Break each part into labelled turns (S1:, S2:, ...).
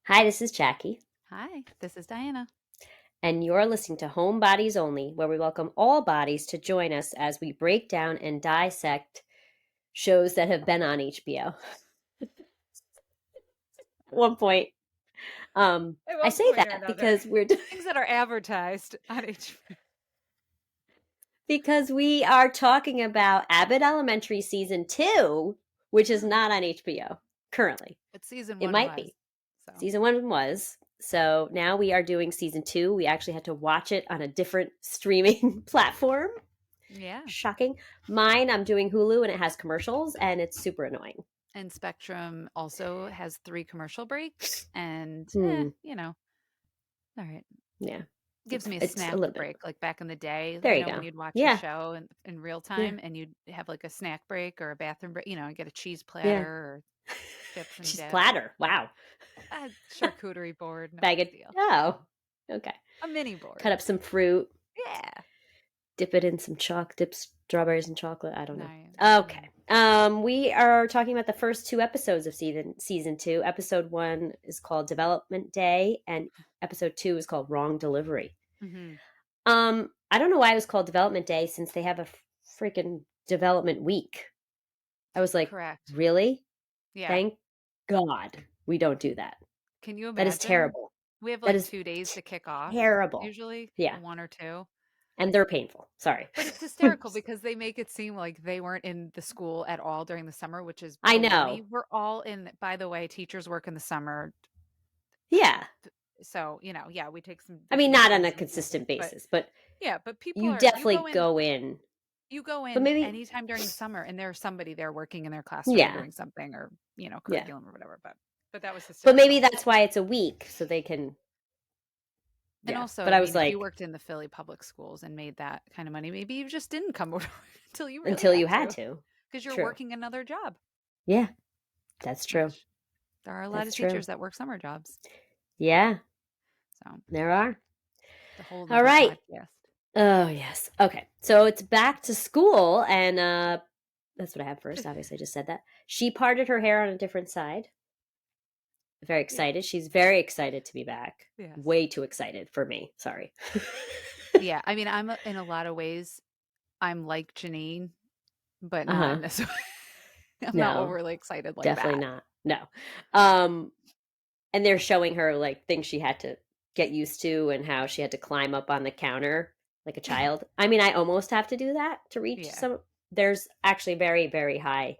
S1: Hi, this is Jackie,
S2: Hi, this is Diana.
S1: and you're listening to Home Bodies Only, where we welcome all bodies to join us as we break down and dissect shows that have been on HBO. At one point,
S2: At
S1: I
S2: one
S1: say
S2: point or
S1: that
S2: another.
S1: because
S2: Things that are advertised on HBO.
S1: because we are talking about Abbott Elementary season 2, which is not on HBO currently.
S2: But season
S1: It
S2: one
S1: might
S2: was.
S1: be.
S2: So,
S1: Season 1 was. So now we are doing season 2. We actually had to watch it on a different streaming platform.
S2: yeah.
S1: Shocking. Mine, I'm doing Hulu and it has commercials and it's super annoying.
S2: And Spectrum also has 3 commercial breaks. And,
S1: Hmm.
S2: all right.
S1: Yeah.
S2: Gives me a
S1: It's a
S2: snack
S1: little bit.
S2: break. Like back in the day,
S1: There you
S2: when
S1: go.
S2: you'd watch a
S1: Yeah.
S2: show in real
S1: Yeah.
S2: time and you'd have like a snack break or a bathroom break, and get a cheese platter
S1: Yeah.
S2: or chips and
S1: She's
S2: dip.
S1: platter. Wow.
S2: A charcuterie board, no
S1: Bag
S2: big
S1: of.
S2: deal.
S1: Oh. Okay.
S2: A mini board.
S1: Cut up some fruit.
S2: Yeah.
S1: Dip it in some dip strawberries in chocolate. I don't know.
S2: Nice.
S1: Okay. We are talking about the first 2 episodes of season 2. Episode 1 is called Development Day, and episode 2 is called Wrong Delivery.
S2: Mm-hmm.
S1: I don't know why it was called Development Day since they have a freaking development week. I was like,
S2: Correct.
S1: really?
S2: Yeah.
S1: Thank God we don't do that.
S2: Can you
S1: That is
S2: imagine?
S1: terrible.
S2: We have
S1: That
S2: like
S1: is
S2: 2 days to kick off,
S1: terrible.
S2: usually,
S1: Yeah.
S2: 1 or 2.
S1: And they're painful. Sorry.
S2: But it's hysterical because they make it seem like they weren't in the school at all during the summer, which is
S1: I
S2: baloney.
S1: know.
S2: We're all in, by the way, teachers work in the summer.
S1: Yeah.
S2: So, yeah, we take some
S1: I mean, not on a
S2: vacations and
S1: consistent
S2: breaks, but
S1: basis, but
S2: yeah, but people
S1: you
S2: are,
S1: definitely go in.
S2: you go
S1: But
S2: in
S1: maybe,
S2: anytime during the summer and there's somebody there working in their classroom
S1: yeah.
S2: doing something or,
S1: Yeah.
S2: curriculum or whatever. But that was
S1: But maybe
S2: hysterical.
S1: that's why it's a week so they can,
S2: And
S1: yeah.
S2: also,
S1: But
S2: I
S1: I
S2: mean,
S1: was
S2: if you
S1: like,
S2: worked in the Philly public schools and made that kind of money, maybe you just didn't come over until you really
S1: until you
S2: had
S1: had
S2: to
S1: to.
S2: because you're
S1: True.
S2: working another job,
S1: Yeah. That's true.
S2: which there are a lot of
S1: That's true.
S2: teachers that work summer jobs.
S1: Yeah.
S2: So,
S1: There are.
S2: the whole
S1: All
S2: nother
S1: right.
S2: podcast.
S1: Oh, yes. Okay. So it's back to school, and that's what I have first. Obviously, I just said that. She parted her hair on a different side. Very
S2: Yeah.
S1: excited. She's very excited to be back.
S2: Yes.
S1: Way too excited for me. Sorry.
S2: Yeah. I mean, in a lot of ways, I'm like Janine, but not
S1: Uh-huh.
S2: in this way. I'm not
S1: No,
S2: overly excited like
S1: definitely
S2: that.
S1: not. No. Um, and they're showing her like things she had to get used to and how she had to climb up on the counter like a child. I mean, I almost have to do that to reach
S2: Yeah.
S1: some. There's actually very, very high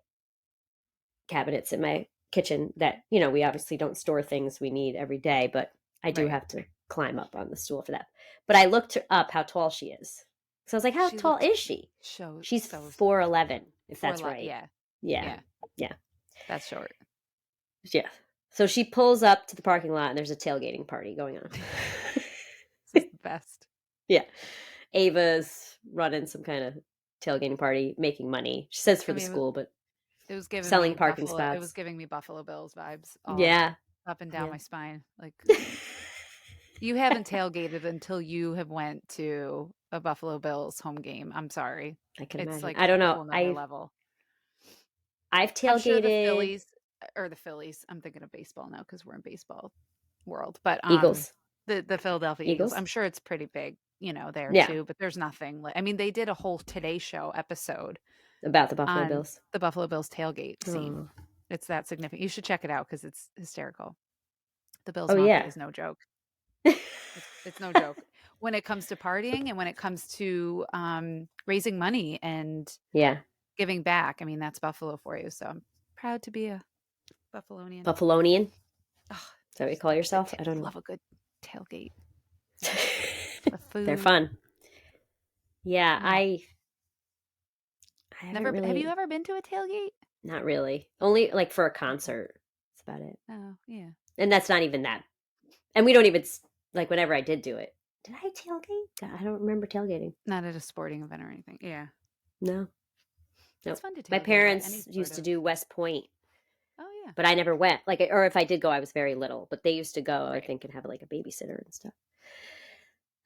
S1: cabinets in my kitchen that, we obviously don't store things we need every day, but I do
S2: Right.
S1: have to climb up on the stool for that. But I looked up how tall she is. So I was like, how
S2: She
S1: tall
S2: looks
S1: is she? She's
S2: so
S1: 4'11", if
S2: for a
S1: that's
S2: lot.
S1: right.
S2: Yeah.
S1: Yeah.
S2: Yeah.
S1: Yeah.
S2: That's short.
S1: Yeah. So she pulls up to the parking lot and there's a tailgating party going on.
S2: This is the best.
S1: Yeah. Ava's running some kind of tailgating party, making money. She says for
S2: I
S1: the
S2: mean,
S1: school, but
S2: it was giving
S1: selling
S2: me
S1: parking
S2: Buffalo. It was
S1: spots.
S2: giving me Buffalo Bills vibes all
S1: Yeah.
S2: up and down
S1: Yeah.
S2: my spine. Like you haven't tailgated until you have went to a Buffalo Bills home game. I'm sorry.
S1: I can
S2: It's
S1: imagine.
S2: like
S1: I don't
S2: a
S1: know.
S2: whole nother
S1: I've
S2: level.
S1: I've
S2: I'm sure the
S1: tailgated
S2: Phillies or the Phillies. I'm thinking of baseball now because we're in baseball world. But
S1: Eagles.
S2: the Philadelphia Eagles.
S1: Eagles?
S2: I'm sure it's pretty big, there
S1: Yeah.
S2: too. But there's nothing like. I mean, they did a whole Today Show episode
S1: About the Buffalo
S2: on
S1: Bills.
S2: the Buffalo Bills tailgate scene.
S1: Oh.
S2: It's that significant. You should check it out because it's hysterical. The Bills
S1: Oh
S2: Mafia
S1: yeah.
S2: is no joke. It's no joke when it comes to partying and when it comes to raising money and
S1: Yeah.
S2: giving back. I mean, that's Buffalo for you. So I'm proud to be a Buffalonian.
S1: Buffalonian.
S2: Oh,
S1: Is that what you call yourself? I don't know.
S2: love a good tailgate. The
S1: They're
S2: food.
S1: fun. Yeah,
S2: Mm.
S1: I haven't
S2: Have you
S1: really,
S2: ever been to a tailgate?
S1: not really. Only like for a
S2: Okay.
S1: concert. That's about it.
S2: Oh, yeah.
S1: And that's not even that. And we don't even like whenever I did do it. Did I tailgate? God, I don't remember tailgating.
S2: Not at a sporting event or anything. Yeah.
S1: No.
S2: It's
S1: Nope.
S2: fun to
S1: My
S2: tailgate at any
S1: parents
S2: sort
S1: used to
S2: of.
S1: do West Point,
S2: Oh, yeah.
S1: but I never went. Like, or if I did go, I was very little. But they used to go, I
S2: Right.
S1: think, and have like a babysitter and stuff.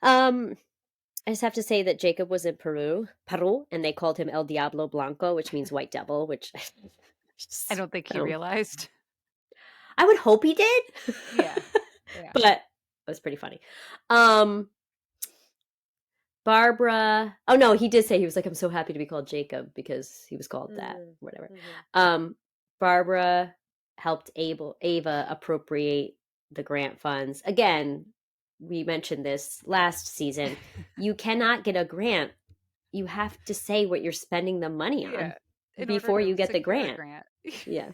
S1: Um, I just have to say that Jacob was in Peru, and they called him El Diablo Blanco, which means white devil. Which
S2: I don't think
S1: I
S2: he
S1: don't.
S2: realized.
S1: I would hope he did.
S2: Yeah. Yeah.
S1: But it was pretty funny. Barbara. Oh no, he did say he was like, I'm so happy to be called Jacob because he was called that, whatever. Barbara helped Ava appropriate the grant funds. Again, we mentioned this last season. You cannot get a grant. You have to say what you're spending the money on
S2: Yeah. In order
S1: before
S2: to
S1: you get the
S2: secure a
S1: grant.
S2: grant.
S1: Yeah.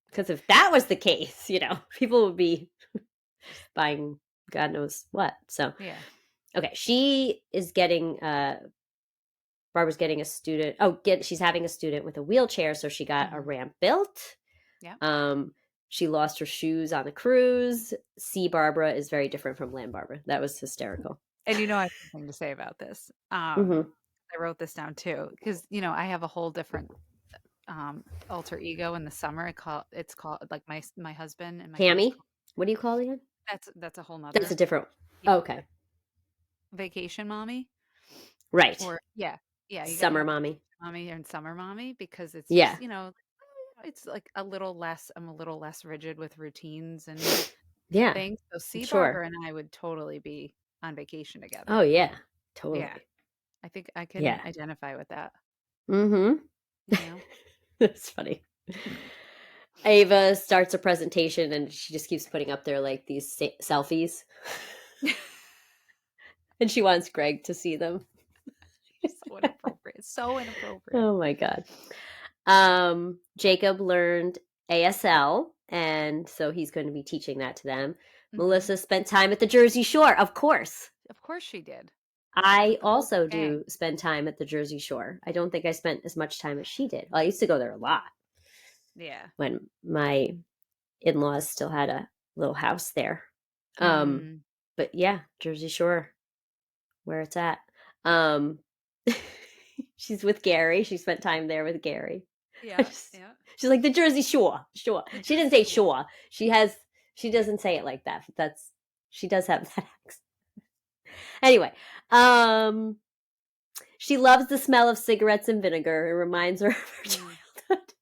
S1: Because if that was the case, people would be buying God knows what. So,
S2: Yeah.
S1: okay, she is getting Barbara's getting a student. She's having a student with a wheelchair, so she got a ramp built.
S2: Yeah.
S1: She lost her shoes on the cruise. C Barbara is very different from Land Barbara. That was hysterical.
S2: And I have something to say about this. I wrote this down too because I have a whole different alter ego in the summer. It's called like my husband and my kids.
S1: Tammy, what do you call it again?
S2: That's a whole nother.
S1: That's a different.
S2: Yeah.
S1: Okay,
S2: Vacation mommy.
S1: right.
S2: Or yeah, you got
S1: Summer
S2: your
S1: mommy.
S2: mommy and summer mommy because it's
S1: Yeah,
S2: just it's like a little less. I'm a little less rigid with routines and
S1: yeah.
S2: things. So see,
S1: Sure.
S2: Barbara and I would totally be on vacation
S1: Oh
S2: together.
S1: yeah,
S2: Yeah,
S1: totally.
S2: I think I can
S1: Yeah.
S2: identify with that.
S1: Mm-hmm.
S2: You know.
S1: That's funny. Ava starts a presentation and she just keeps putting up there like these selfies. And she wants Greg to see them.
S2: So inappropriate. So inappropriate.
S1: Oh my God. Jacob learned ASL, and so he's going to be teaching that to them. Melissa spent time at the Jersey Shore, of course.
S2: Of course she did.
S1: I
S2: The whole
S1: also
S2: gang.
S1: do spend time at the Jersey Shore. I don't think I spent as much time as she did. Well, I used to go there a lot
S2: Yeah.
S1: when my in-laws still had a little house there. But yeah, Jersey Shore, where it's at. She's with Gary. She spent time there with Gary.
S2: Yeah. Yeah.
S1: She's like the Jersey Shore. Shore. She didn't say shore. She doesn't say it like that. But she does have that accent. Anyway, she loves the smell of cigarettes and vinegar. It reminds her of her childhood.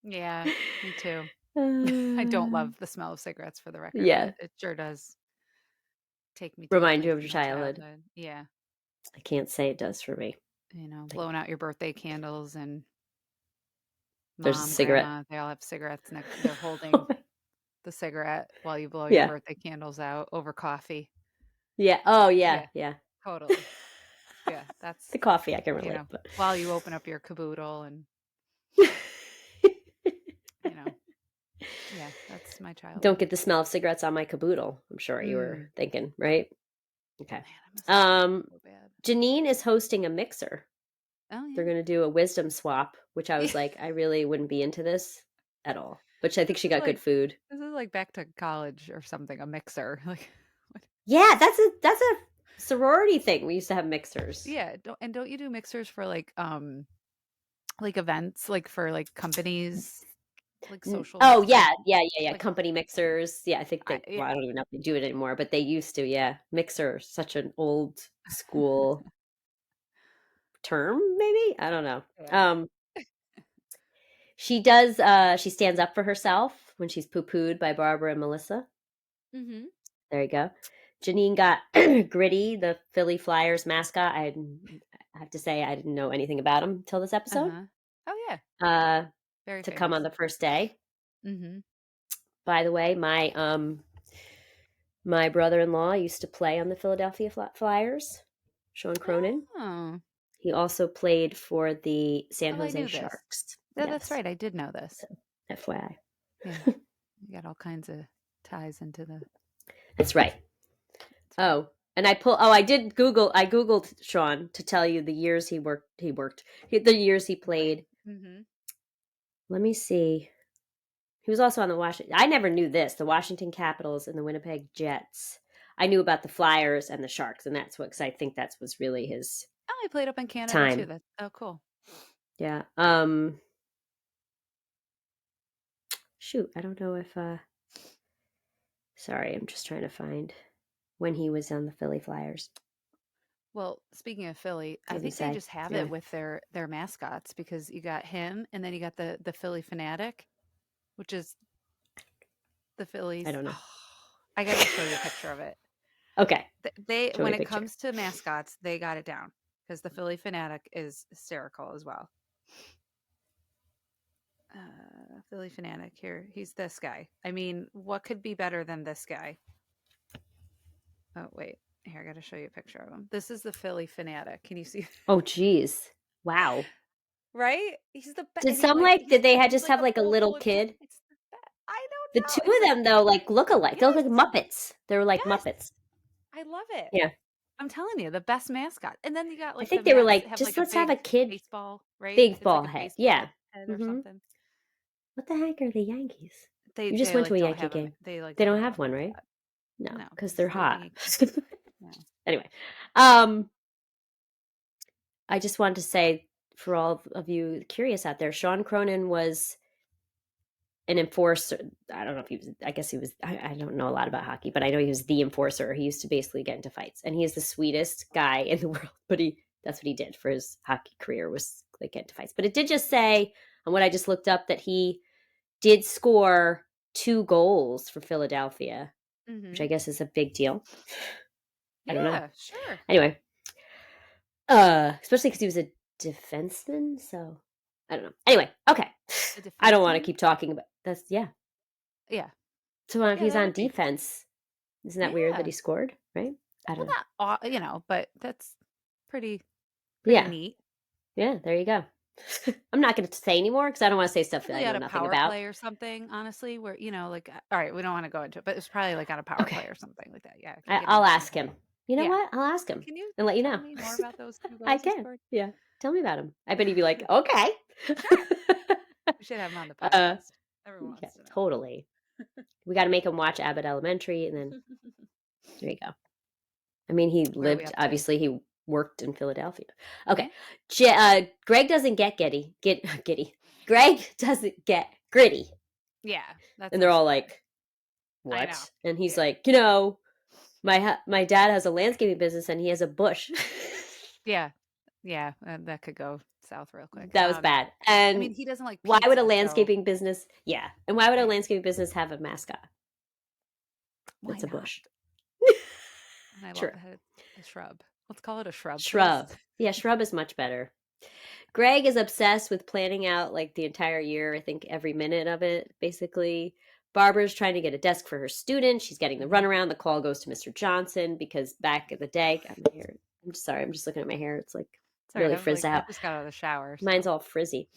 S2: Yeah, me too. I don't love the smell of cigarettes for the record,
S1: Yeah.
S2: but it sure does take me to a
S1: Remind you
S2: place
S1: of
S2: in
S1: your
S2: my
S1: childhood.
S2: Yeah.
S1: I can't say it does for me.
S2: Blowing out your birthday candles and
S1: There's a
S2: mom,
S1: cigarette.
S2: grandma, they all have cigarettes and they're holding the cigarette while you blow your
S1: Yeah.
S2: birthday candles out over coffee.
S1: Yeah. Oh yeah. Yeah.
S2: Totally. Yeah, that's
S1: The coffee I can relate, but
S2: while you open up your caboodle and yeah, that's my childhood.
S1: Don't get the smell of cigarettes on my caboodle. I'm sure you were thinking, right? Okay.
S2: Man, so bad.
S1: Janine is hosting a mixer.
S2: Oh yeah.
S1: They're going to do a wisdom swap, which I was like, I really wouldn't be into this at all. But I think she got good food.
S2: This is like back to college or something, a mixer. Like
S1: yeah, that's a sorority thing. We used to have mixers.
S2: Yeah, don't you do mixers for like events, like for like companies, like social
S1: Oh
S2: mixers?
S1: yeah.
S2: Like,
S1: company mixers. Yeah, I think I don't even know if they do it anymore, but they used to. Yeah, mixer, such an old school term. Maybe I don't know.
S2: Yeah.
S1: She does. She stands up for herself when she's poo-pooed by Barbara and Melissa. There you go. Janine got Gritty, the Philly Flyers mascot. I have to say I didn't know anything about him till this episode.
S2: Oh yeah. Very
S1: to
S2: famous.
S1: come on the first day. By the way, my brother-in-law used to play on the Philadelphia Flyers. Shawn Cronin.
S2: Oh.
S1: He also played for the San Jose Sharks.
S2: Yeah, that's right. I did know this.
S1: So, FYI.
S2: Yeah. You got all kinds of ties into the.
S1: That's right. Oh, and I googled Shawn to tell you the years he worked, the years he played. Let me see. He was also on the Washington. I never knew this. The Washington Capitals and the Winnipeg Jets. I knew about the Flyers and the Sharks, and that's what, because I think that was really his.
S2: Oh, he played up in Canada
S1: time.
S2: too. That's cool.
S1: Yeah. Shoot, I don't know if. Sorry, I'm just trying to find when he was on the Philly Flyers.
S2: Well, speaking of Philly, I think they just have it with their mascots because you got him, and then you got the Philly Fanatic, which is The Phillies.
S1: I don't know.
S2: Oh, I got to show you a picture of it.
S1: Okay.
S2: They
S1: Show me
S2: when
S1: a
S2: it
S1: picture.
S2: comes to mascots, they got it down because the Philly Fanatic is hysterical as well. Philly Fanatic here. He's this guy. I mean, what could be better than this guy? Oh, wait. Here, I got to show you a picture of him. This is the Philly Fanatic. Can you see?
S1: Oh, geez. Wow.
S2: Right? He's the best.
S1: Did
S2: And he
S1: some
S2: like
S1: did they
S2: he's
S1: just
S2: like
S1: have
S2: a
S1: like a little
S2: full-blown
S1: kid?
S2: it's the best. I
S1: The
S2: don't
S1: two
S2: know. It's
S1: of
S2: like
S1: them though, like look alike. They look
S2: yes,
S1: like Muppets. They were like
S2: yes.
S1: Muppets.
S2: I love it.
S1: Yeah.
S2: I'm telling you, the best mascot. And then you got
S1: I
S2: like the
S1: think they were
S2: Mets
S1: like,
S2: have
S1: just
S2: like a
S1: let's have a
S2: big
S1: kid,
S2: baseball, right?
S1: big
S2: It's like
S1: ball
S2: a
S1: head. Yeah.
S2: baseball head or
S1: Mm-hmm.
S2: something.
S1: What the heck are the Yankees?
S2: They
S1: You just
S2: they
S1: went
S2: like
S1: to a
S2: don't
S1: Yankee
S2: have them.
S1: game.
S2: They like
S1: They
S2: don't
S1: don't
S2: have
S1: have
S2: a
S1: one, right?
S2: mascot.
S1: No,
S2: No,
S1: because
S2: because
S1: they're
S2: the
S1: hot.
S2: Yankees. No.
S1: Anyway, um, I just wanted to say for all of you curious out there, Shawn Cronin was an enforcer. I don't know if he was, I guess he was, I don't know a lot about hockey, but I know he was the enforcer. He used to basically get into fights, and he is the sweetest guy in the world, but that's what he did for his hockey career, was like get into fights. But it did just say on what I just looked up that he did score 2 goals for Philadelphia, which I guess is a big deal. I don't know.
S2: Yeah, sure.
S1: Anyway, especially because he was a defenseman, so I don't know. Anyway, okay. I don't want to keep talking about that's
S2: Yeah.
S1: So if
S2: Yeah,
S1: he's
S2: that
S1: on
S2: would be.
S1: defense, isn't that weird that
S2: Yeah.
S1: he scored? Right? I don't know.
S2: Well, not but that's pretty
S1: Yeah,
S2: neat.
S1: yeah. There you go. I'm not going to say anymore because I don't want to say stuff that I
S2: Probably
S1: know
S2: on a
S1: nothing
S2: power
S1: about.
S2: play or something, honestly, where like all right, we don't want to go into it, but it's probably like on a power
S1: Okay,
S2: play or something like that. Yeah, I can get
S1: I'll
S2: into
S1: ask
S2: something.
S1: him. You know
S2: Yeah.
S1: what? I'll ask him
S2: Can you
S1: and let you
S2: tell
S1: know.
S2: me more about those 2
S1: I
S2: goals he
S1: can.
S2: scored?
S1: Yeah, tell me about him. I bet he'd be like, okay.
S2: Sure. We should have him on the
S1: uh,
S2: podcast. Everyone
S1: yeah,
S2: wants to know.
S1: totally. We got to make him watch Abbott Elementary, and then there you go. I mean, he
S2: What are we
S1: lived,
S2: up to?
S1: obviously, he worked in Philadelphia.
S2: Mhm.
S1: Okay. Greg doesn't get giddy. Greg doesn't get gritty.
S2: Yeah, that's
S1: And
S2: no
S1: they're all
S2: surprise.
S1: like,
S2: I know.
S1: what? And he's
S2: Yeah.
S1: like, my dad has a landscaping business and he has a bush.
S2: Yeah. Yeah, that could go south real quick.
S1: That was bad.
S2: I mean,
S1: And
S2: he doesn't like
S1: why would a
S2: pizza, so
S1: landscaping business, yeah. And why would a
S2: right.
S1: landscaping business have a mascot?
S2: Why
S1: That's a
S2: not?
S1: bush.
S2: And I love
S1: True.
S2: that a shrub. Let's call it a shrub,
S1: Shrub.
S2: please.
S1: Yeah, shrub is much better. Greg is obsessed with planning out like the entire year, I think every minute of it, basically. Barbara's trying to get a desk for her student. She's getting the runaround. The call goes to Mr. Johnson because back in the day, I'm sorry, I'm just looking at my hair. It's like
S2: Sorry,
S1: really
S2: I was
S1: frizzed
S2: like, I
S1: out.
S2: just got out of the shower.
S1: Mine's
S2: So
S1: all frizzy.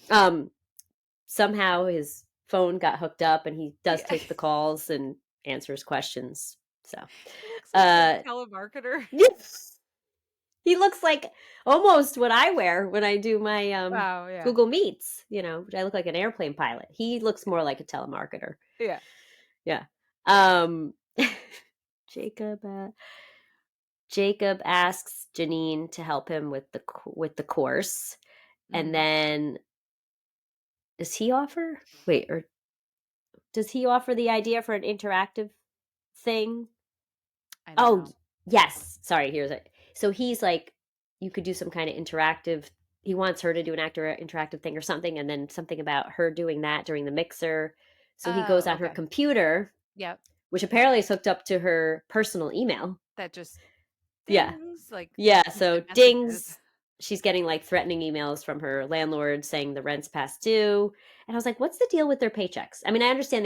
S1: Somehow his phone got hooked up and he does
S2: yeah.
S1: take the calls and answers questions. So
S2: He looks like a telemarketer.
S1: he looks like almost what I wear when I do my
S2: Wow, yeah.
S1: Google Meets, I look like an airplane pilot. He looks more like a telemarketer.
S2: Yeah.
S1: Yeah. Jacob Jacob asks Janine to help him with the course. And then does he offer? Wait, or does he offer the idea for an interactive thing?
S2: I don't know.
S1: Yes. Sorry, here's it. So he's like, you could do some kind of interactive. He wants her to do an interactive thing or something, and then something about her doing that during the mixer. So he goes
S2: Oh,
S1: on her
S2: okay.
S1: computer,
S2: Yep.
S1: which apparently is hooked up to her personal email.
S2: That just
S1: Yeah.
S2: dings, like
S1: Yeah. So
S2: instant messages.
S1: dings. She's getting like threatening emails from her landlord saying the rent's past due. And I was like, what's the deal with their paychecks? I mean, I understand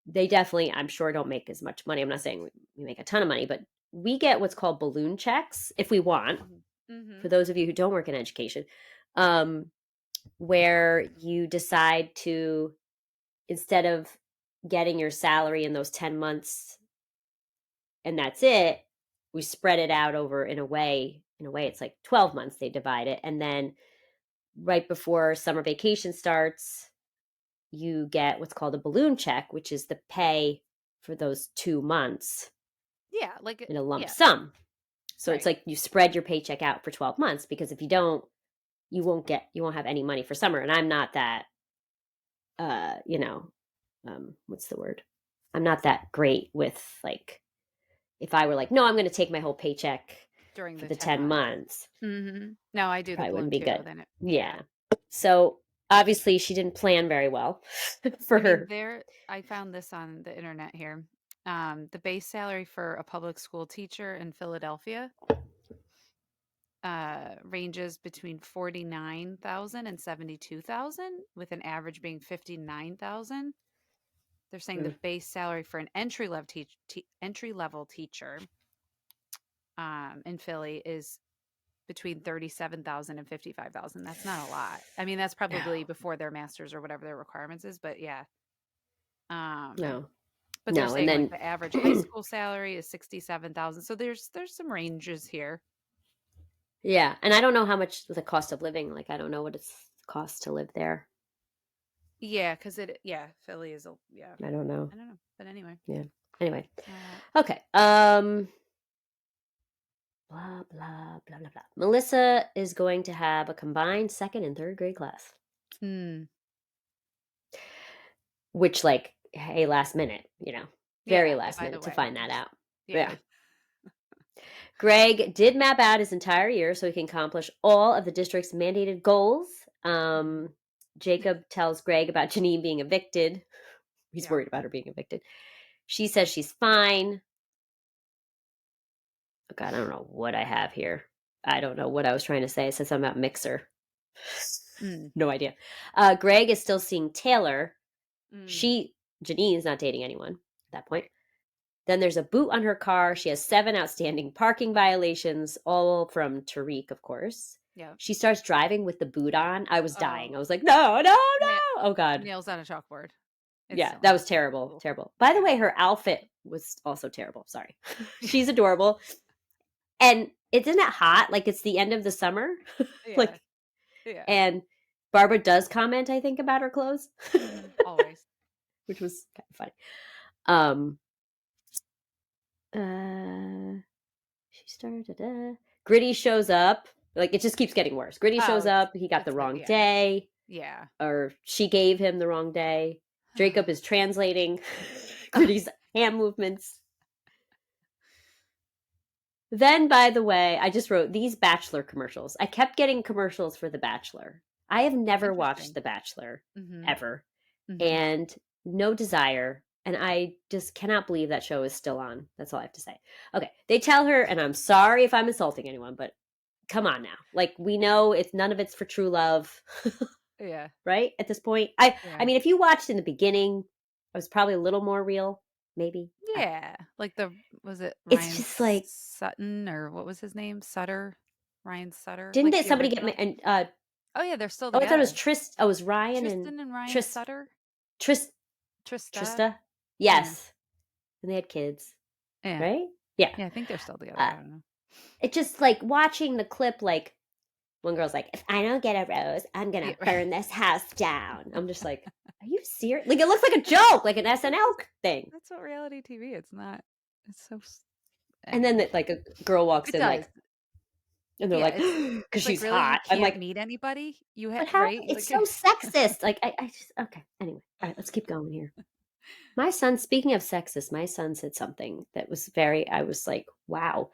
S1: they definitely, I'm sure, don't make as much money. I'm not saying we make a ton of money, but we get what's called balloon checks if we want. For those of you who don't work in education, where you decide to, instead of getting your salary in those 10 months and that's it, we spread it out over in a way it's like 12 months they divide it. And then right before summer vacation starts, you get what's called a balloon check, which is the pay for those 2 months.
S2: Yeah, like
S1: in a lump sum. So it's
S2: right.
S1: like you spread your paycheck out for 12 months, because if you don't, you won't have any money for summer. And I'm not that, what's the word? I'm not that great with, like, if I were like, no, I'm going to take my whole paycheck
S2: During
S1: for
S2: the
S1: the
S2: 10
S1: 10
S2: months.
S1: months.
S2: No, I do the
S1: Probably
S2: balloon
S1: wouldn't be
S2: too.
S1: good.
S2: Then
S1: Yeah. So obviously she didn't plan very well for
S2: I mean,
S1: her.
S2: I found this on the internet here. The base salary for a public school teacher in Philadelphia ranges between 49,000 and 72,000, with an average being 59,000. They're saying the base salary for an entry level teacher in Philly is between 37,000 and 55,000. That's not a lot. I mean, that's probably before their masters or whatever their requirements is, but yeah.
S1: No.
S2: But they're saying like the average high school salary is 67,000. So there's some ranges here.
S1: Yeah, and I don't know how much the cost of living. Like, I don't know what it's cost to live there.
S2: Yeah, because Philly is
S1: I don't know.
S2: But anyway.
S1: Yeah. Anyway. Okay. Blah blah blah blah blah. Melissa is going to have a combined second and third grade class. Which, like, hey, last minute, very last minute to find that out. Yeah. Greg did map out his entire year so he can accomplish all of the district's mandated goals. Jacob tells Greg about Janine being evicted. He's worried about her being evicted. She says she's fine. Oh, God, I don't know what I have here. I don't know what I was trying to say. I said something about Mixer. No idea. Greg is still seeing Taylor. Janine is not dating anyone at that point. Then there's a boot on her car. She has 7 outstanding parking violations, all from Tariq, of course.
S2: Yeah.
S1: She starts driving with the boot on. I was dying. I was like, no. Oh, God.
S2: Nails on a chalkboard.
S1: Yeah, that was terrible. Cool. Terrible. By the way, her outfit was also terrible. Sorry. She's adorable. And isn't it hot? Like, it's the end of the summer.
S2: Yeah.
S1: And Barbara does comment, I think, about her clothes.
S2: Always.
S1: Which was kind of funny. She started. Gritty shows up. Like, it just keeps getting worse. Gritty shows up. He got the wrong day.
S2: Yeah.
S1: Or she gave him the wrong day. Jacob is translating Gritty's hand movements. Then, by the way, I just wrote these Bachelor commercials. I kept getting commercials for The Bachelor. I have never watched The Bachelor ever. And no desire. And I just cannot believe that show is still on. That's all I have to say. Okay. They tell her, and I'm sorry if I'm insulting anyone, but come on now. Like, we know none of it's for true love.
S2: Yeah.
S1: Right? At this point. I mean, if you watched in the beginning, it was probably a little more real, maybe.
S2: Yeah. Like was it
S1: Ryan
S2: it's just
S1: like
S2: Sutton, or what was his name? Ryan Sutter?
S1: Didn't
S2: like
S1: somebody get
S2: oh yeah, they're still together.
S1: I thought it was it was Ryan
S2: Tristan and Ryan Sutter?
S1: Trista? Yes. And they had kids.
S2: Yeah.
S1: Right? Yeah.
S2: Yeah, I think they're still together. I don't know.
S1: It just, like, watching the clip, like, one girl's like, if I don't get a rose, I'm going to burn this house down. I'm just like, are you serious? Like, it looks like a joke, like an SNL thing.
S2: That's what reality TV, it's not. It's so...
S1: And then, like, a girl walks in, like, and they're like, because she's
S2: really,
S1: hot.
S2: You can't meet anybody. You have, right?
S1: It's so sexist. Like, I just, okay. Anyway, all right, let's keep going here. My son, speaking of sexist, my son said something that was I was like, wow.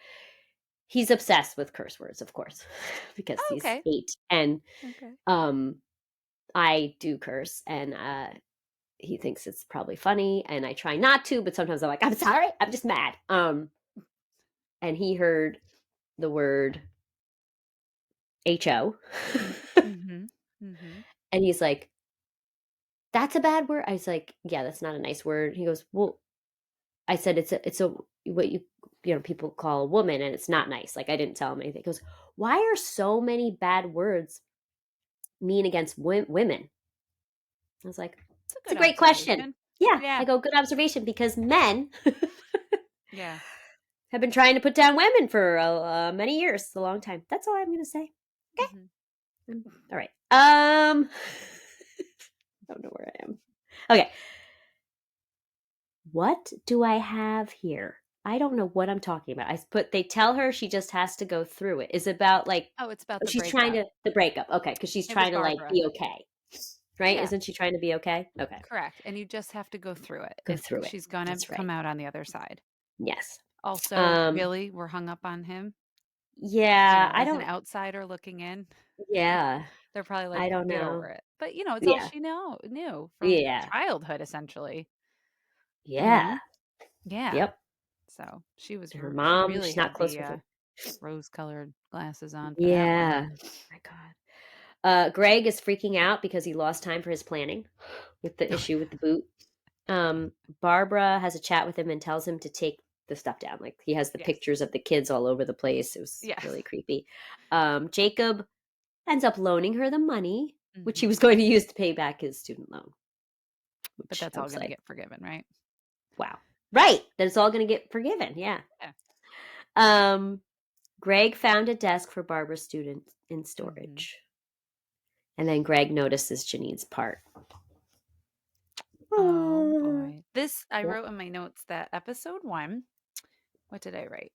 S1: He's obsessed with curse words, of course, because he's 8. And I do curse, and he thinks it's probably funny, and I try not to, but sometimes I'm like, I'm sorry, I'm just mad. And he heard the word HO. And he's like, that's a bad word. I was like, yeah, that's not a nice word. He goes, well, I said, it's a what you people call a woman, and it's not nice. Like, I didn't tell him anything. He goes, why are so many bad words mean against women? I was like, it's a great question. Yeah. I go, good observation, because men have been trying to put down women for many years. It's a long time. That's all I'm going to say. Okay. All right. I don't know where I am. Okay. What do I have here? I don't know what I'm talking about. They tell her she just has to go through it. Is it about, like,
S2: it's about the
S1: she's
S2: breakup.
S1: trying to the breakup. Okay, because she's trying to, like, be okay, right?
S2: Yeah.
S1: Isn't she trying to be okay? Okay,
S2: correct. And you just have to go through it. She's gonna come out on the other side.
S1: Yes.
S2: Also, Billy, we're hung up on him.
S1: Yeah,
S2: as an outsider looking in.
S1: Yeah,
S2: They're probably like,
S1: I don't
S2: get
S1: know.
S2: over it. But it's all
S1: Yeah.
S2: she knew from
S1: Yeah.
S2: childhood, essentially. You
S1: Yeah.
S2: know? Yeah.
S1: Yep.
S2: So she was
S1: Her
S2: she
S1: mom,
S2: really
S1: she's not
S2: had
S1: close
S2: the
S1: with her.
S2: rose-colored glasses on for that one.
S1: Yeah. My God. Greg is freaking out because he lost time for his planning with the issue with the boot. Um, Barbara has a chat with him and tells him to take the stuff down. Like he has the
S2: Yes.
S1: pictures of the kids all over the place. It was
S2: Yes.
S1: really creepy. Jacob ends up loaning her the money, which he was
S2: Mhm.
S1: going to use to pay back his student loan.
S2: But
S1: Which
S2: that's
S1: I
S2: all
S1: was
S2: going to
S1: like,
S2: get forgiven, right?
S1: wow. Right. That it's all going to get forgiven. Yeah.
S2: Yeah.
S1: Um, Greg found a desk for Barbara's student in
S2: Mhm.
S1: storage. And then Greg notices Janine's part.
S2: Oh
S1: Ah.
S2: boy. This I
S1: Yep.
S2: wrote in my notes that episode 1, what did I write?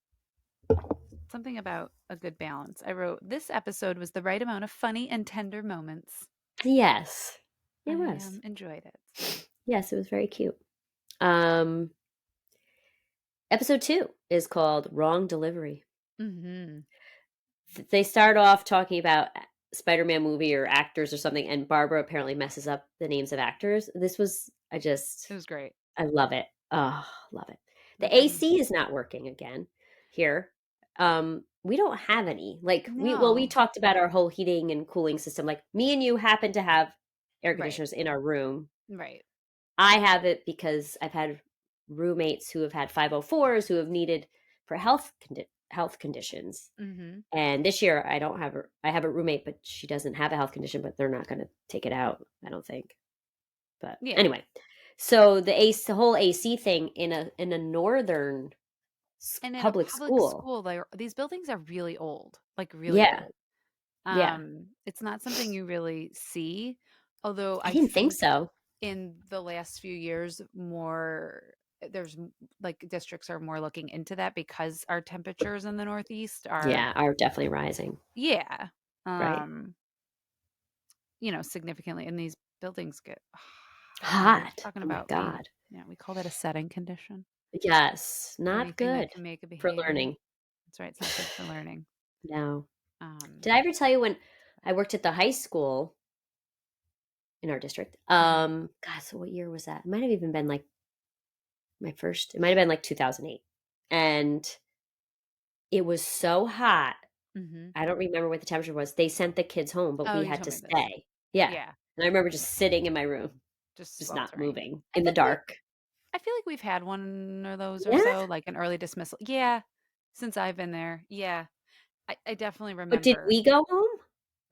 S2: Something about a good balance. I wrote this episode was the right amount of funny and tender moments.
S1: Yes, it
S2: I
S1: was.
S2: enjoyed it. So.
S1: Yes, it was very cute. Um, Episode 2 is called Wrong Delivery.
S2: Mhm.
S1: They start off talking about Spider-Man movie or actors or something, and Barbara apparently messes up the names of actors. This was,
S2: It was great.
S1: I love it. Oh, love it. The
S2: Mhm.
S1: AC is not working again here. We don't have any. Like we
S2: No.
S1: talked about our whole heating and cooling system. Like me and you happen to have air
S2: Right.
S1: conditioners in our room.
S2: Right.
S1: I have it because I've had roommates who have had 504s who have needed for health conditions.
S2: Mhm.
S1: And this year I don't have I have a roommate, but she doesn't have a health condition, but they're not going to take it out, I don't think. But
S2: Yeah.
S1: anyway, so the whole AC thing in a northern
S2: And in a
S1: public
S2: public
S1: school.
S2: school, these buildings are really old, like really
S1: Yeah.
S2: old.
S1: Yeah.
S2: It's not something you really see, although
S1: I
S2: I
S1: didn't think
S2: think
S1: so.
S2: in the last few years like districts are more looking into that because our temperatures in the Northeast are,
S1: Yeah, are definitely rising.
S2: yeah,
S1: Right.
S2: um, significantly, and these buildings get hot. And we're
S1: Hot.
S2: talking
S1: Oh my
S2: about
S1: God.
S2: we call that a setting condition.
S1: Yes. Not
S2: Anything that
S1: good
S2: can make a
S1: for
S2: behavior.
S1: learning.
S2: That's right. It's not good for learning.
S1: No.
S2: Um,
S1: Did I ever tell you when I worked at the high school in our district?
S2: mhm.
S1: God, so what year was that? It might have even been like it might have been like 2008. And it was so hot.
S2: Mhm.
S1: I don't remember what the temperature was. They sent the kids home, but
S2: Oh,
S1: we
S2: you
S1: had
S2: told
S1: to
S2: me this.
S1: stay. Yeah.
S2: Yeah,
S1: And I remember just sitting in my room,
S2: just
S1: just not
S2: sweltering.
S1: moving
S2: I
S1: in the
S2: think we
S1: dark.
S2: I feel like we've had one of those or
S1: Yeah.
S2: so, like an early dismissal. Yeah, since I've been there. Yeah, I definitely
S1: But did
S2: remember.
S1: we go home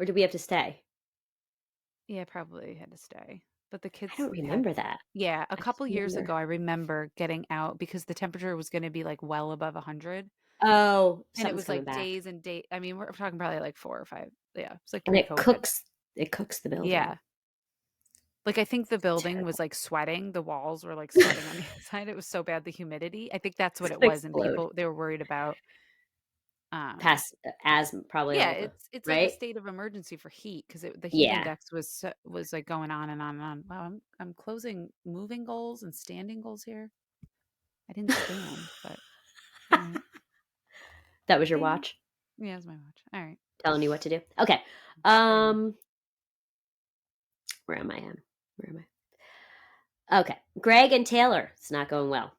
S1: or did we have to stay?
S2: Yeah, probably had to stay. But the
S1: I
S2: kids
S1: don't
S2: had,
S1: remember that.
S2: yeah, a
S1: I just
S2: couple years
S1: remember.
S2: ago, I remember getting out because the temperature was going to be like well above 100.
S1: Oh,
S2: And it
S1: something's
S2: was
S1: coming
S2: like
S1: back.
S2: days and days. I mean, we're talking probably like 4 or 5. Yeah, it's like
S1: And
S2: pre-COVID.
S1: it cooks the building.
S2: Yeah. Like, I think the building was
S1: Terrible.
S2: like sweating. The walls were like sweating on the inside. It was so bad, the humidity. I think that's
S1: It's
S2: what it
S1: gonna
S2: was. And
S1: explode.
S2: people, they were worried about, um,
S1: Past asthma, probably
S2: yeah,
S1: all the
S2: it's like a
S1: right?
S2: state of emergency for heat because the heat
S1: Yeah.
S2: index was like going on and on and on. Wow, I'm closing moving goals and standing goals here. I didn't stand, but all right.
S1: That was your
S2: Ding.
S1: watch
S2: Yeah, it's my watch. All right.
S1: telling you what to do. Okay.
S2: Pretty much.
S1: Um, where am I at? Where am I? Okay. Greg and Taylor. It's not going well.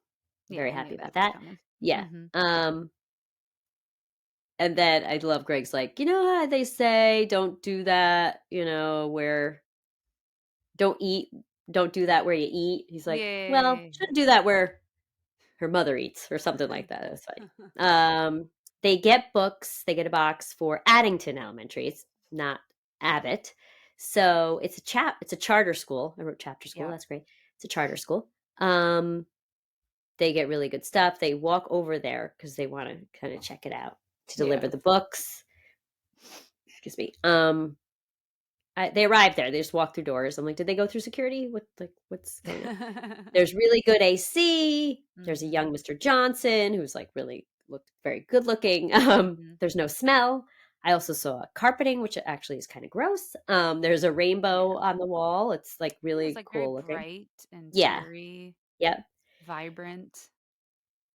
S2: Yeah,
S1: Very
S2: I knew
S1: happy
S2: that
S1: about
S2: was
S1: that.
S2: coming.
S1: Yeah.
S2: Mm-hmm.
S1: And then I love Greg's like, you know how they say don't do that, where don't eat, don't do that where you eat. He's like, well,
S2: Yay.
S1: shouldn't do that where her mother eats or something like that. That's funny. They get books. They get a box for Addington Elementary. It's not Abbott. So it's a charter school. I wrote chapter school.
S2: Yeah.
S1: That's great. It's a charter school. They get really good stuff. They walk over there because they want to kind of check it out to
S2: Yeah.
S1: deliver the books. Excuse me. They arrive there. They just walk through doors. I'm like, did they go through security? What's going on? There's really good AC. There's a
S2: Mm-hmm.
S1: young Mr. Johnson who's like really looked very good looking.
S2: Mm-hmm.
S1: There's no smell. I also saw carpeting, which actually is kind of gross. There's a rainbow
S2: Yeah.
S1: on the wall. It's like
S2: Yeah, it's
S1: really
S2: like very
S1: cool looking.
S2: bright and
S1: Yeah.
S2: cheery,
S1: Yep.
S2: vibrant.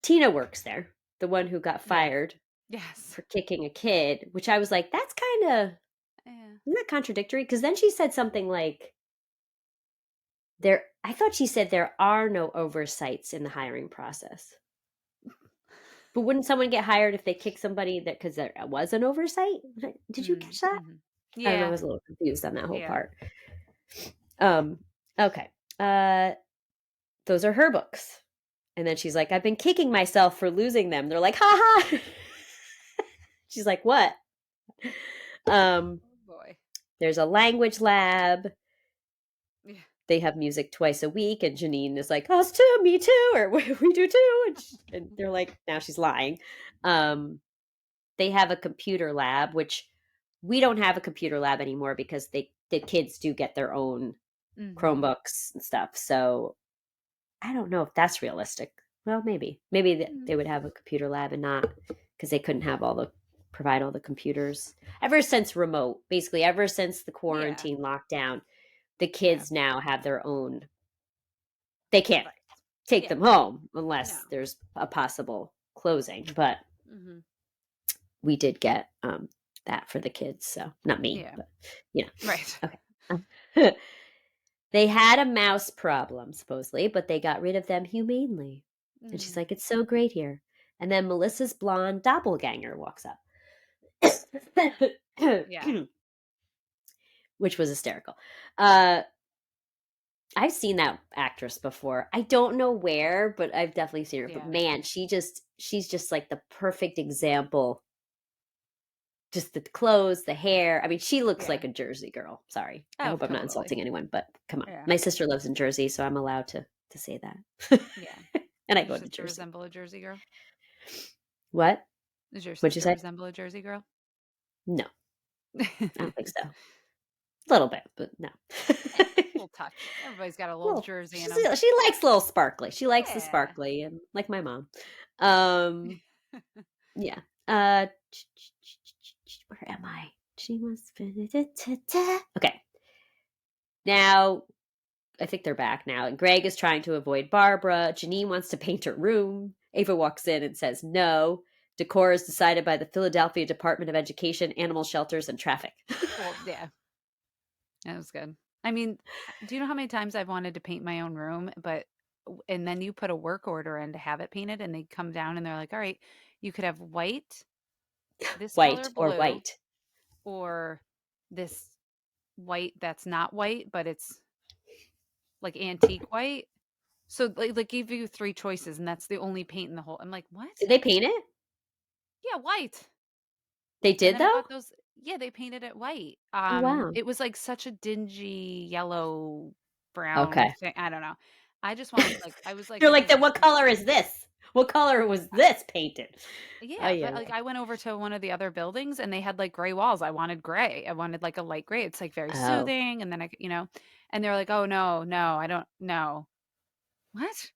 S1: Tina works there, the one who got
S2: Yeah.
S1: fired
S2: Yes.
S1: for kicking a kid, which I was like, that's kind of
S2: Yeah.
S1: Isn't that contradictory? Because then she said something like, I thought she said there are no oversights in the hiring process. But wouldn't someone get hired if they kick somebody that because there was an oversight? Did you catch that?
S2: Mm-hmm.
S1: I don't know. I
S2: Yeah.
S1: was a little confused on that whole
S2: Yeah.
S1: part. Okay. Those are her books. And then she's like, I've been kicking myself for losing them. They're like, ha ha. She's like, what?
S2: Oh boy.
S1: There's a language lab.
S2: Yeah.
S1: They have music twice a week, and Janine is like, us too, me too, or we do too. And they're like, now she's lying. They have a computer lab, which we don't have a computer lab anymore because the kids do get their own
S2: Mm-hmm.
S1: Chromebooks and stuff. So I don't know if that's realistic. Well, maybe
S2: Mm-hmm.
S1: they would have a computer lab and not because they couldn't provide all the computers ever since remote. Basically, ever since the
S2: Yeah.
S1: quarantine lockdown, the
S2: Yeah.
S1: kids now have their own. They can't
S2: Right.
S1: take
S2: Yeah.
S1: them home
S2: No.
S1: unless there's a possible closing. But
S2: Mm-hmm.
S1: we did get that for the kids. So not me,
S2: Yeah.
S1: but you know.
S2: Right.
S1: Okay. They had a mouse problem, supposedly, but they got rid of them humanely. And she's
S2: Mm.
S1: like, it's so great here. And then Melissa's blonde doppelganger walks up,
S2: Yeah.
S1: which was hysterical. I've seen that actress before. I don't know where, but I've definitely seen her. But
S2: Yeah.
S1: man, she's just like the perfect example. Just the clothes, the hair. I mean, she looks
S2: Yeah.
S1: like a Jersey girl. Sorry. I
S2: Oh,
S1: hope I'm not
S2: totally.
S1: insulting anyone, but come on.
S2: Yeah.
S1: My sister lives in Jersey, so I'm allowed to say that.
S2: Yeah.
S1: And I
S2: Does your
S1: go to
S2: sister
S1: Jersey.
S2: resemble a Jersey girl?
S1: What?
S2: Does your
S1: What'd you
S2: sister
S1: say?
S2: resemble a Jersey girl?
S1: No, I don't think so. A little bit, but no.
S2: Yeah, little touch. Everybody's got a little
S1: Well,
S2: Jersey in them.
S1: she likes little sparkly. She likes the
S2: Yeah.
S1: sparkly, and like my mom. Um, yeah. Uh, where am I? She must. Okay. Now I think they're back now. And Greg is trying to avoid Barbara. Janine wants to paint her room. Ava walks in and says no. Decor is decided by the Philadelphia Department of Education, Animal Shelters, and Traffic.
S2: Well, yeah, that was good. I mean, do you know how many times I've wanted to paint my own room, and then you put a work order in to have it painted, and they come down and they're like, "All right, you could have white, this color
S1: White or
S2: blue,
S1: white.
S2: or this white that's not white, but it's like antique white." So like give you three choices, and that's the only paint in the whole. I'm like,
S1: Did
S2: what?
S1: they paint it?
S2: Yeah, white.
S1: They
S2: And
S1: did
S2: then I
S1: though?
S2: bought those. Yeah, they painted it white.
S1: Oh wow.
S2: It was like such a dingy yellow brown
S1: Okay.
S2: thing. I don't know. I just wanted like I was like,
S1: You're like,
S2: okay,
S1: then what color is this? What color was this painted? Oh
S2: yeah, but
S1: yeah.
S2: like I went over to one of the other buildings and they had like gray walls. I wanted gray. I wanted like a light gray. It's like very
S1: Oh.
S2: soothing. And then and they're like, oh no, no, I don't know. What?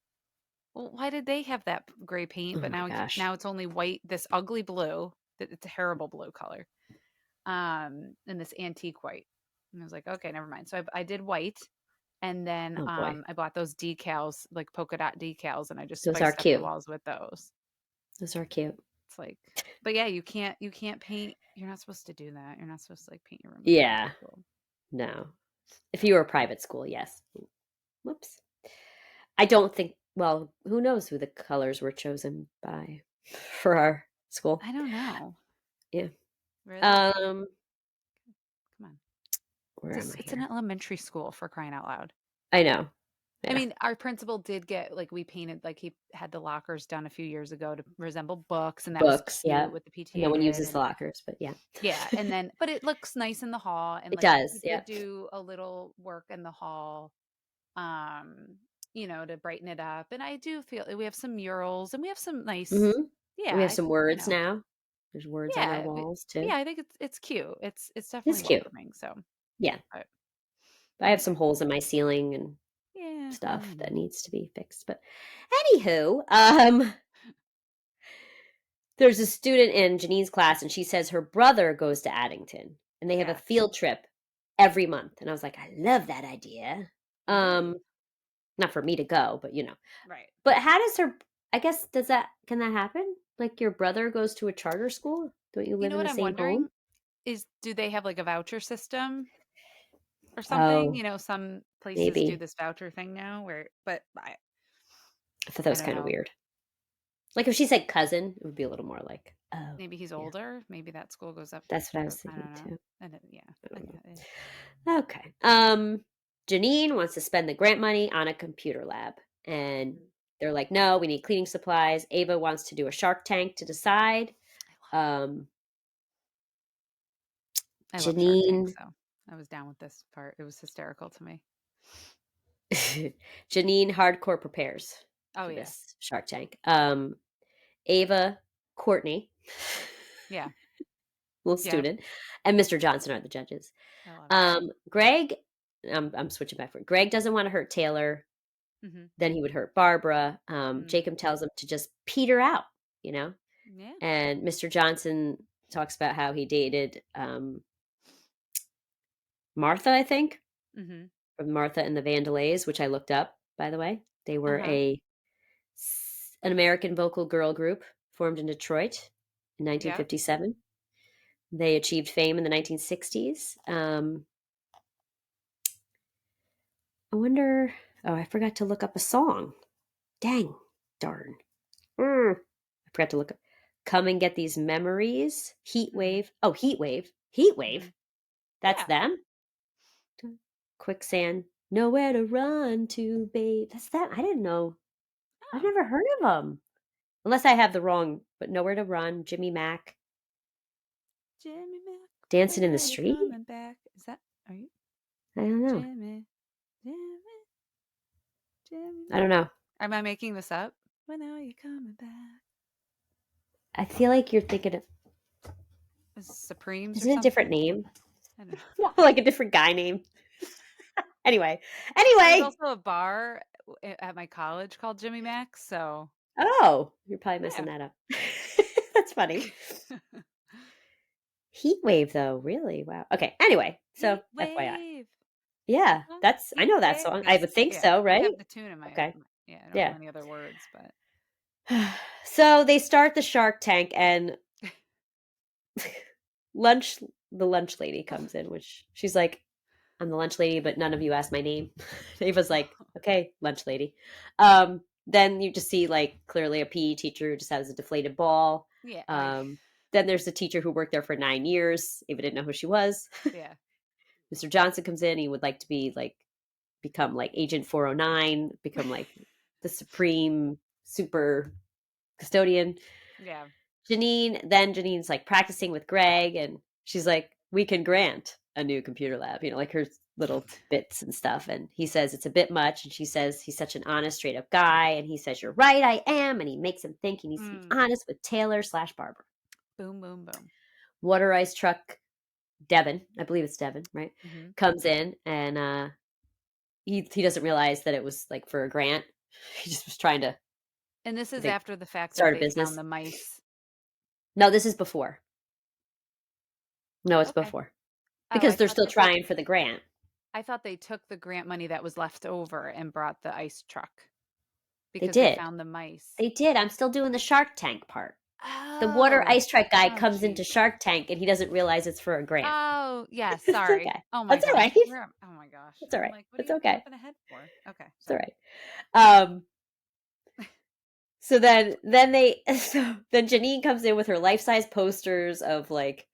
S2: Well, why did they have that gray paint?
S1: Oh
S2: But
S1: my gosh.
S2: now it's only white. This ugly blue. It's a terrible blue color. And this antique white. And I was like, okay, never mind. So I did white, and then
S1: Oh boy.
S2: I bought those decals, like polka dot decals, and I just
S1: Those are
S2: spiced up the
S1: cute.
S2: walls with those.
S1: Those are cute.
S2: It's like, but yeah, you can't paint. You're not supposed to do that. You're not supposed to like paint your room if you go to
S1: Yeah.
S2: school.
S1: No. If you were a private school, yes. Whoops. I don't think, well, who knows who the colors were chosen by for our school.
S2: I don't know.
S1: Yeah.
S2: Really?
S1: Um,
S2: Come on.
S1: where am I
S2: It's an
S1: here?
S2: elementary school for crying out loud.
S1: I know.
S2: I
S1: Yeah.
S2: mean, our principal did get like we painted like he had the lockers done a few years ago to resemble books, and that was
S1: Books, yeah.
S2: cute what the
S1: No
S2: PTA
S1: one
S2: did.
S1: uses the
S2: And
S1: lockers, but yeah.
S2: yeah, and then but it looks nice in the hall, and
S1: It
S2: like
S1: does,
S2: he
S1: yeah.
S2: did do a little work in the hall, um, to brighten it up. And I do feel we have some murals and we have some nice,
S1: Hmm.
S2: yeah,
S1: We have
S2: I
S1: some
S2: think,
S1: words now. There's words on our
S2: yeah,
S1: walls too.
S2: yeah, I think it's cute. It's
S1: It's
S2: definitely
S1: cute.
S2: welcoming. So,
S1: Yeah.
S2: but
S1: I have
S2: anyway,
S1: some holes in my ceiling and
S2: yeah, well,
S1: stuff that needs to be fixed. But anywho, there's a student in Janine's class, and she says her brother goes to Addington, and they have a
S2: yes,
S1: field trip every month. And I was like, I love that idea.
S2: ooh,
S1: Not for me to go, but
S2: right.
S1: But how does her? I guess can that happen? Like your brother goes to a charter school? Don't you
S2: You
S1: live
S2: know
S1: in
S2: what
S1: the
S2: I'm
S1: same
S2: wondering?
S1: home?
S2: Do they have like a voucher system or something?
S1: Oh,
S2: Some places do
S1: maybe.
S2: this voucher thing now but
S1: I thought that
S2: I
S1: was
S2: don't
S1: kind of
S2: know.
S1: weird. Like if she said cousin, it would be a little more like, oh,
S2: Maybe he's
S1: yeah.
S2: older. Maybe that school goes up.
S1: That's what I was
S2: I
S1: thinking
S2: don't know.
S1: too.
S2: Yeah.
S1: I don't
S2: Okay.
S1: know. Okay. Janine wants to spend the grant money on a computer lab. And they're like, no, we need cleaning supplies. Ava wants to do a Shark Tank to decide. Um,
S2: I love Shark Tank,
S1: Janine
S2: so I was down with this part. It was hysterical to me.
S1: Janine hardcore prepares
S2: Oh
S1: for
S2: yeah.
S1: this Shark Tank. Ava, Courtney,
S2: Yeah.
S1: little
S2: Yep.
S1: student, and Mr. Johnson are the judges.
S2: I love it.
S1: Greg, I'm switching back for Greg doesn't want to hurt Taylor.
S2: Mm-hmm.
S1: Then he would hurt Barbara.
S2: Mm.
S1: Jacob tells him to just peter out, you know?
S2: Yeah.
S1: And Mr. Johnson talks about how he dated Martha, I think,
S2: Mm-hmm.
S1: from Martha and the Vandalays, which I looked up, by the way. They were
S2: Uh-huh.
S1: an American vocal girl group formed in Detroit in
S2: Yep.
S1: 1957. They achieved fame in the 1960s. I wonder. Oh, I forgot to look up a song. Dang, darn. I forgot to look up. Come and get these memories. Heat
S2: Mm-hmm.
S1: wave. Oh, heat wave. Heat
S2: Mm-hmm.
S1: wave. That's
S2: Yeah.
S1: them. Quicksand. Nowhere to run to, babe. That's them. I didn't know. I've
S2: Oh.
S1: never heard of them. Unless I have the wrong, but nowhere to run. Jimmy Mack.
S2: Jimmy Mack,
S1: Dancing
S2: when
S1: in the
S2: are you
S1: street?
S2: coming back? Are you
S1: I don't know.
S2: Jimmy? Jimmy, Jimmy
S1: I don't
S2: Mack.
S1: know.
S2: Am I making this up? When are you coming back?
S1: I feel like you're thinking of,
S2: Is it Supremes or
S1: isn't it a different
S2: something?
S1: name?
S2: I don't know.
S1: Like a different guy name. Anyway.
S2: There was
S1: Anyway.
S2: also a bar at my college called Jimmy Mack's, so
S1: Oh, you're probably messing
S2: yeah.
S1: that up. That's funny. Heat wave, though. Really? Wow. Okay. Anyway, so
S2: Heat
S1: FYI.
S2: wave.
S1: Yeah, I
S2: Heat
S1: know that
S2: wave.
S1: song. I would think
S2: Yeah,
S1: so,
S2: I
S1: right?
S2: have the tune in
S1: Okay.
S2: yeah, I don't know
S1: Yeah.
S2: any other words, but
S1: So they start the Shark Tank, and lunch. The lunch lady comes in, which she's like, "I'm the lunch lady, but none of you asked my name." Ava's like, "Okay, lunch lady." Then you just see like clearly a PE teacher who just has a deflated ball.
S2: yeah,
S1: Then there's a teacher who worked there for 9 years. Ava didn't know who she was.
S2: yeah,
S1: Mr. Johnson comes in. He would like to be like become like Agent 409, become like the supreme super custodian.
S2: yeah,
S1: Janine's like practicing with Greg, and she's like, we can grant a new computer lab, like her little bits and stuff. And he says it's a bit much. And she says he's such an honest, straight up guy. And he says, you're right, I am. And he makes him think he needs to be
S2: mm.
S1: honest with Taylor/Barbara.
S2: Boom, boom, boom.
S1: Water ice truck Devin, I believe it's Devin, right?
S2: Mm-hmm.
S1: Comes in, and he doesn't realize that it was like for a grant. He just was trying to,
S2: And this
S1: I
S2: is
S1: think,
S2: after the fact that
S1: start a
S2: they found
S1: business.
S2: the mice.
S1: No, this is before. No, it's
S2: Okay.
S1: before.
S2: Oh,
S1: Because they're still trying for the grant.
S2: I thought they took the grant money that was left over and brought the ice truck
S1: They
S2: because they
S1: did.
S2: found the mice.
S1: They did. I'm still doing the Shark Tank part. The water
S2: Oh.
S1: ice truck guy
S2: Oh,
S1: comes into
S2: geez.
S1: Shark Tank and he doesn't realize it's for a grant.
S2: Oh, yeah,
S1: It's
S2: sorry.
S1: okay.
S2: Oh my
S1: That's all
S2: gosh.
S1: right.
S2: Oh my gosh.
S1: It's all
S2: I'm
S1: right.
S2: like, what are
S1: It's
S2: you
S1: okay.
S2: jumping ahead for? Okay,
S1: It's all
S2: sorry.
S1: right. So then Janine comes in with her life-size posters of like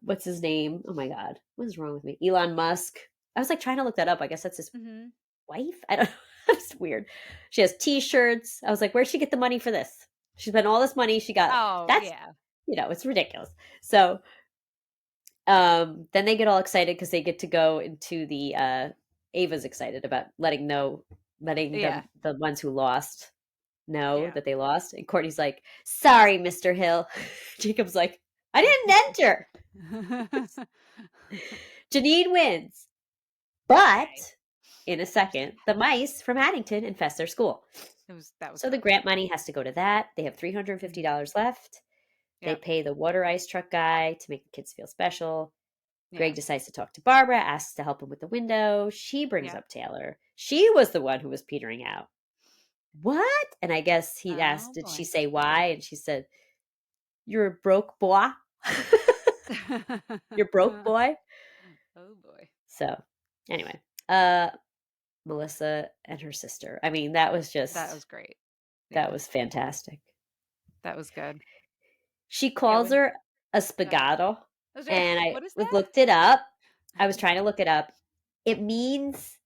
S1: what's his name? Oh my god. What is wrong with me? Elon Musk. I was like trying to look that up. I guess that's his
S2: Mm-hmm.
S1: wife. I don't know. It's weird. She has t-shirts. I was like, where'd she get the money for this? She spent all this money she got.
S2: Oh,
S1: That's,
S2: yeah.
S1: it's ridiculous. So then they get all excited because they get to go into the Ava's excited about letting
S2: Yeah.
S1: the ones who lost know
S2: Yeah.
S1: that they lost. And Courtney's like, sorry, Mr. Hill. Jacob's like, I didn't enter. Janine wins. But
S2: Okay.
S1: in a second, the mice from Haddington infest their school.
S2: That was
S1: So the
S2: gross.
S1: grant money has to go to that. They have $350 left. They
S2: Yep.
S1: pay the water ice truck guy to make the kids feel special.
S2: Yeah.
S1: Greg decides to talk to Barbara, asks to help him with the window. She brings
S2: Yeah.
S1: up Taylor. She was the one who was petering out. What? And I guess he
S2: Oh
S1: asked, did she
S2: boy.
S1: say why? And she said, you're a broke boy. You're broke, boy.
S2: Oh boy.
S1: So, anyway, Melissa and her sister. I mean, that was
S2: That was
S1: just
S2: great.
S1: that
S2: Yeah.
S1: was fantastic.
S2: That was good.
S1: She
S2: Yeah,
S1: calls
S2: when
S1: her a
S2: go ahead.
S1: spagato, and I
S2: What is
S1: was
S2: that?
S1: looked it up. I was trying to look it up. It means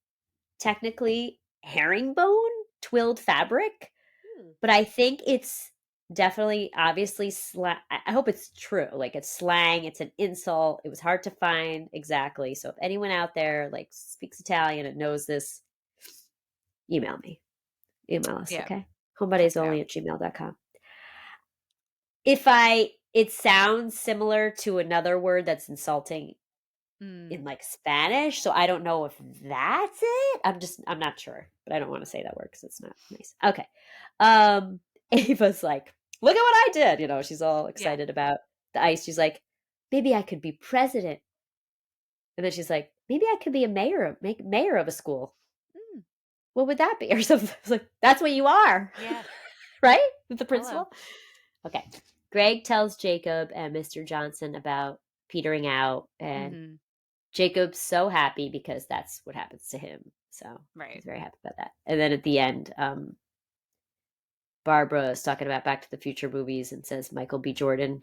S1: technically herringbone, twilled fabric,
S2: Hmm.
S1: but I think it's definitely obviously I hope it's true. Like it's slang, it's an insult. It was hard to find exactly. So if anyone out there like speaks Italian and knows this, email me. Email us,
S2: Yeah,
S1: okay?
S2: check it out.
S1: homebodiesonly@gmail.com. It sounds similar to another word that's insulting
S2: Mm.
S1: in like Spanish, so I don't know if that's it. I'm not sure, but I don't want to say that word because it's not nice. Okay. Ava's like, look at what I did. She's all
S2: Yeah.
S1: excited about the ice. She's like, maybe I could be president. And then she's like, maybe I could be mayor of a school.
S2: Mm.
S1: What would that be? Or something. I was like, that's what you are.
S2: Yeah.
S1: Right? With the
S2: Hello.
S1: principal. Okay. Greg tells Jacob and Mr. Johnson about petering out, and
S2: Mm-hmm.
S1: Jacob's so happy because that's what happens to him. So
S2: Right.
S1: he's very happy about that. And then at the end, Barbara is talking about Back to the Future movies and says Michael B. Jordan.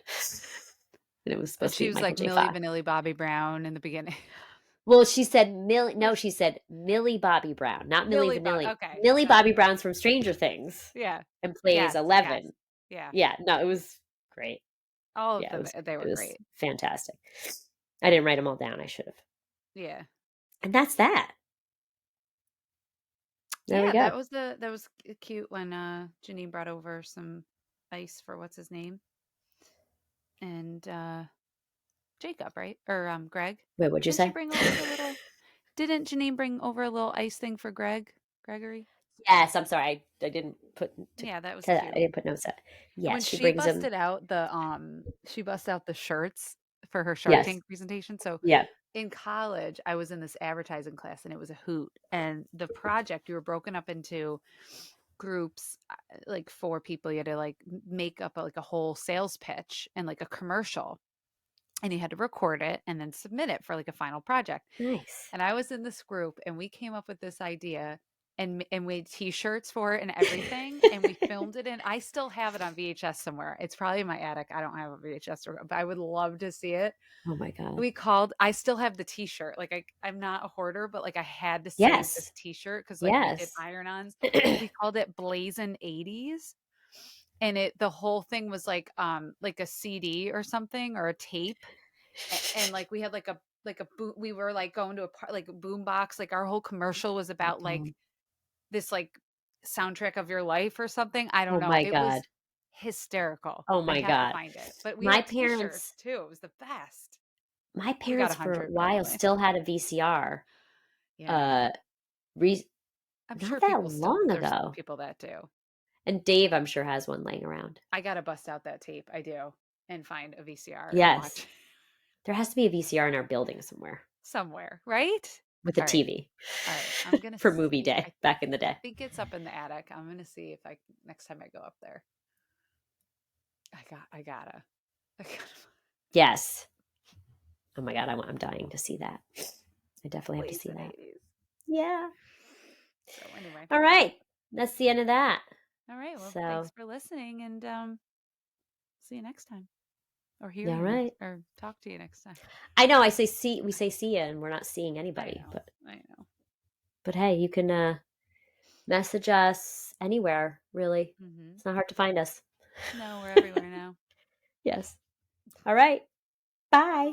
S1: And it was
S2: And
S1: supposed to
S2: she
S1: be
S2: was
S1: Michael
S2: like
S1: J.
S2: Millie
S1: Fox.
S2: Vanilli Bobby Brown in the beginning.
S1: Well, she said no, she said Millie Bobby Brown, not Millie
S2: Millie Bob.
S1: Vanilli.
S2: Okay.
S1: Millie
S2: Sorry.
S1: Bobby Brown's from Stranger Things
S2: Yeah.
S1: and plays
S2: Yes. Yes.
S1: 11.
S2: Yeah.
S1: Yeah, no, it was great.
S2: All of
S1: Yeah,
S2: them. They
S1: it
S2: were
S1: was
S2: great.
S1: fantastic. I didn't write them all down. I should have.
S2: Yeah.
S1: And that's that. There we
S2: Yeah.
S1: go.
S2: That was cute when Janine brought over some ice for what's his name and Jacob, right? Or Greg.
S1: Wait, what'd you
S2: Didn't she
S1: say?
S2: bring over the little? Didn't Janine bring over a little ice thing for Gregory?
S1: Yes, I'm sorry. I didn't put
S2: Yeah, that was
S1: I
S2: cute.
S1: didn't put notes up.
S2: And when
S1: Yes, she
S2: she
S1: brings them.
S2: busted out she busted out the shirts for her Shark
S1: Yes.
S2: Tank presentation. So
S1: Yeah.
S2: in college, I was in this advertising class and it was a hoot. And the project, you were broken up into groups, like 4 people. You had to like make up like a whole sales pitch and like a commercial. And you had to record it and then submit it for like a final project.
S1: Nice.
S2: And I was in this group and we came up with this idea and made t-shirts for it and everything and we filmed it and I still have it on VHS somewhere. It's probably in my attic. I don't have a VHS, but I would love to see it.
S1: Oh my God.
S2: I still have the t-shirt. Like I'm not a hoarder, but like I had to save this
S1: Yes.
S2: t-shirt because like we did
S1: Yes.
S2: iron-ons. We called it Blazin' 80s. And the whole thing was like a CD or something or a tape. And like we had we were like going to like a boom box. Like our whole commercial was about like this like soundtrack of your life or something. I don't
S1: Oh
S2: know.
S1: my
S2: It was
S1: God.
S2: hysterical.
S1: Oh
S2: I
S1: my
S2: have to
S1: God.
S2: find it. But we
S1: My
S2: had t-shirts
S1: parents,
S2: too. It was the best.
S1: my
S2: We got
S1: parents for a
S2: 100, by the
S1: while
S2: way.
S1: still had a VCR.
S2: Yeah.
S1: Uh, re-
S2: I'm
S1: Not
S2: sure
S1: that long
S2: there's still
S1: ago.
S2: people that do.
S1: And Dave, I'm sure, has one laying around.
S2: I got to bust out that tape. I do. And find a VCR and
S1: Yes.
S2: watch
S1: There has to be a VCR in our building somewhere
S2: somewhere, right?
S1: with a
S2: All right.
S1: TV
S2: All right. I'm going to
S1: for movie
S2: see.
S1: day back in the day.
S2: Think it's up in the attic. I'm going to see if next time I go up there. I gotta.
S1: Yes. Oh my God. I'm dying to see that. I definitely have to see
S2: Blazing
S1: that.
S2: 80s.
S1: Yeah.
S2: So anyway.
S1: All right. That's the end of that.
S2: All right. Well,
S1: So,
S2: thanks for listening and see you next time. Or hear
S1: all
S2: you
S1: right.
S2: or talk to you next time.
S1: I know we say see ya and we're not seeing anybody,
S2: I know.
S1: but hey, you can message us anywhere, really.
S2: Mm-hmm.
S1: It's not hard to find us.
S2: No, we're everywhere now.
S1: Yes. All right. Bye.
S2: Bye.